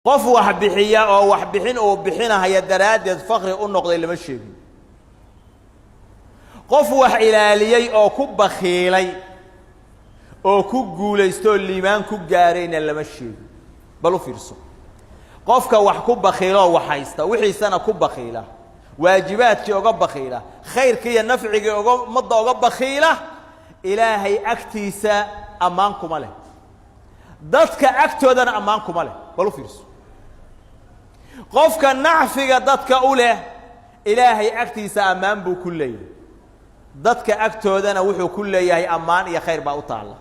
qof wax bixiya oo wax bixin oo bixinaya daraadeed faqri u noqday lama sheegin qof wax ilaaliyay oo ku bakhiilay oo ku guulaysto liimaan ku gaarayna lama sheegin bal u fiirso qofka wax ku bakhiilo wax haysta wixiisana ku bakhiila waajibaadkii uga bakhiila khayrkii iyo nafciga uga madda uga bakhiila ilaahay agtiisa amaan kuma leh dadka agtoodana amaan kuma leh bal u fiirso qofka nacfiga dadka u leh ilaahay agtiisa amaan buu ku leeyahay dadka agtoodana wuxuu ku leeyahay amaan iyo khayr baa u taala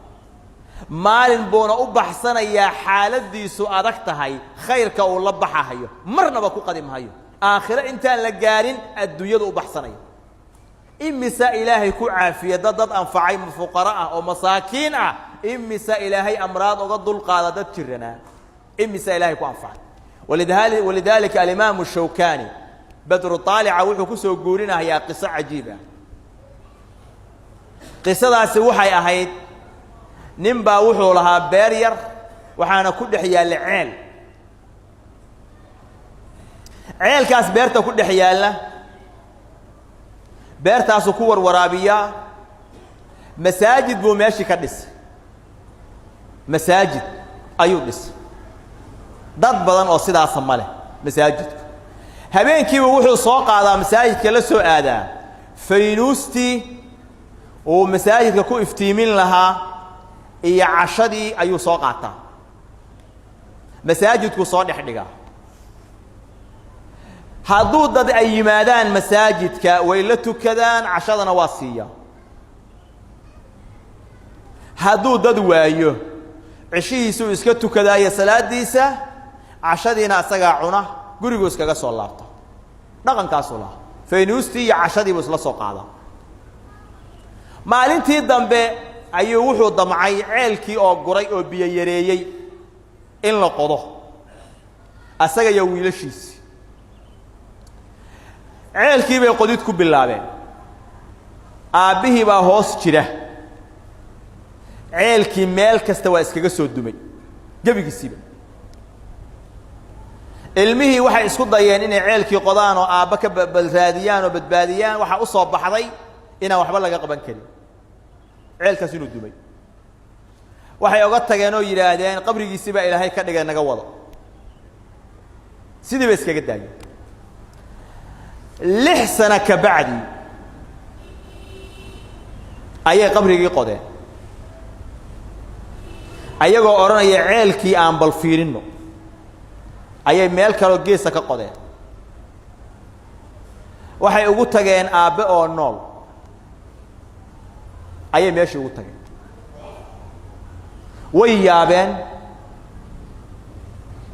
maalin buuna u baxsanayaa xaaladiisu adag tahay khayrka uu la baxayo marnaba ku qadimhayo aakhira intaan la gaarin adduunyada u baxsanayo imisa ilaahay ku caafiya dad anfacay fuqara ah oo masaakiin ah imisa ilaahay amraad uga dul qaada dad jirana imisa ilaahay ku anfacay ولذلك الإمام الشوكاني بدر الطالع وحو كسو غورينا هي قصة عجيبة قصة داسي waxay ahayd nin baa wuxuu lahaa beer yar waxaana ku dhex yaal ceelkaas beerta ku dhex yaala beertaas ku warwaraabiya masaajid buu meeshii ka dhisay masaajid ayuu dhisay dad badan oo sidaas ma leh masaajidku habeenkii wuxuu soo qaadaa masaajidka la soo aadaa faynuusti oo masaajidka ku iftiimin lahaa iyo cashadii ayuu soo qaataa masaajidku soo dhexdhiga hadduu dad ay yimaadaan masaajidka way la tukadaan cashadana waa siiya hadduu dad waayo cishihiisu iska tukadaaya salaadiisa cashadiina asaga cuna gurigu iskaga soo laabto dhaqankaas u lahaa faynuusti iyo cashadii buu isla soo qaadaa maalintii dambe ayuu wuxuu damcay ceelkii oo guray oo biyo yareeyay in la qodo asaga iyo wiilashiisi ceelkii bay qodid ku bilaabeen aabihii baa hoos jira ceelkii meel kasta waa iskaga soo dumay gabigiisiiba ilmihii waxay isku dayeen inay ceelkii qodaan oo aabba ka balraadiyaan oo badbaadiyaan waxa u soo baxday inaan waxba laga qaban karin ceelkaas inuu dumay waxay uga tageen oo yiraahdeen qabrigiisii baa ilaahay ka dhigay naga wado sidii bay iskaga daayeen 6 sano ka bacdi ayay qabrigii qodeen ayagoo oranaya ceelkii aan bal fiirino ayay meel kale geesa ka qodeen waxay ugu tageen aabe oo nool ayay meeshii ugu tageen way yaabeen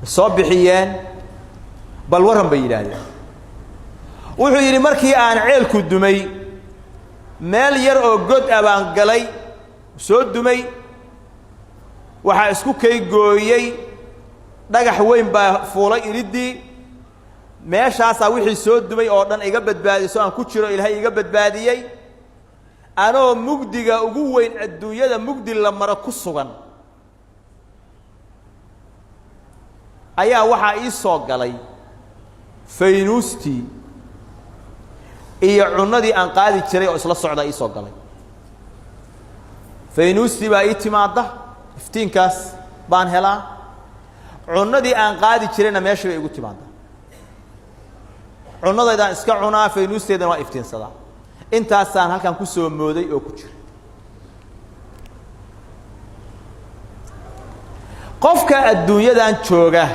soo bixiyeen bal waran bay yiraahdeen wuxuu yiri markii aan ceelku dumay meel yar oo god abaan galay soo dumay waxa isku kay gooyay dhagax weyn baa fuulay iridii meeshaas wixii soo dumay oo dhan iga badbaadiso aan ku jiro ilaahay iga badbaadiyay anoo mugdiga ugu weyn adduunyada mugdi la mara ku sugan ayaa waxa ii soo galay faynuusti iyo cunadii aan qaadi jiray oo isla socda ii soo galay faynuusti baa ii timaada iftiinkaas baan helaa cunadii aan qaadi jirayna meeshii bay igu timaada cunadaydan iska cunaa faynuusteedana waa iftiinsadaa intaasaan halkan ku soo mooday oo ku jira qofka adduunyadan jooga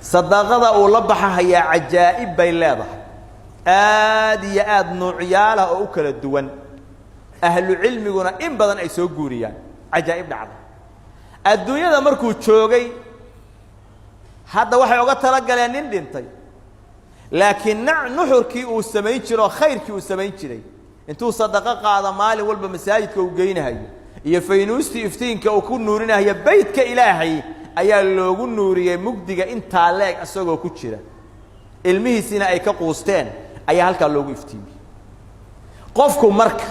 sadaqada uu la baxaya cajaa'ib bay leedahay aad iyo aad nuuciyaal oo u kala duwan ahlu cilmiguna in badan ay soo guuriyaan cajaa'ib dhacda adduunyada markuu joogay hadda waxay uga tala galeen nin dhintay laakiin nuxurkii uu sameyn jiro khayrkii uu sameyn jiray intuu sadaqa qaada maalin walba masaajidka uu geynayo iyo faynuusti iftiinka uu ku nuurinayo baytka ilaahay ayaa loogu nuuriyay mugdiga inta leeg asagoo ku jira ilmihiisina ay ka quusteen ayaa halka loogu iftiimiyay qofku marka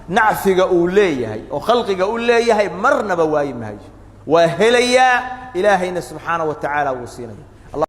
nacfiga uu leeyahay oo khalqiga uu leeyahay marnaba waayi maayo وهليا إلهينا سبحانه وتعالى وصينا